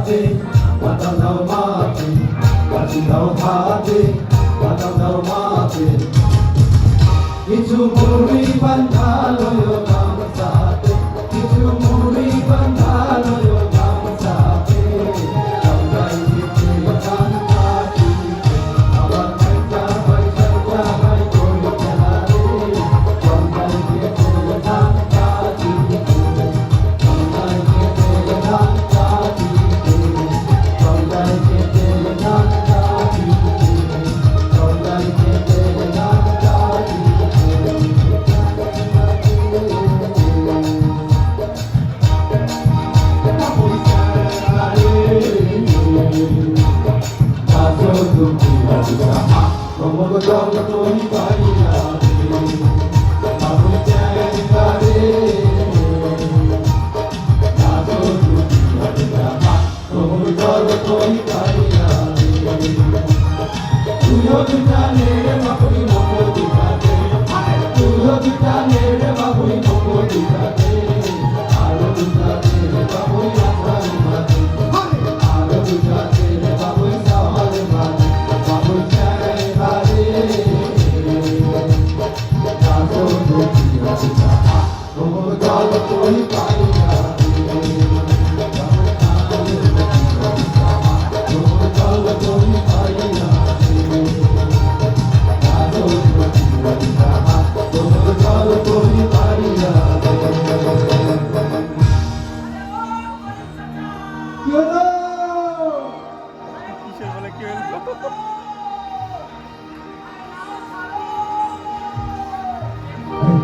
হাতে বাতাও দাও মাতে বাজি দাও হাতে বাতাও দাও মাতে কিছু মুড়ি বান্ধালয় গামছাতে কিছু মুড়ি বান্ধালয় গামছাতে সবাই দিতে কান্নাটি আবার পয়সা পয়সা যাই করতে হারে সবাই দিতে কান্নাটি সবাই দিতে কান্নাটি সবাই দিতে কান্নাটি সবাই দিতে কান্নাটি como gotando todo mi país bajo chere como gotando todo mi país tu yo tu jane re babu moko dikate tu yo tu jane re babu moko dikate aro tu jane re babu yatra mate aro tu jane re babu sawal mate babu chere como gotando todo mi país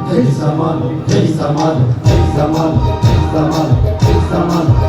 Hey Samano, hey Samano, hey Samano, hey Samano, hey Samano.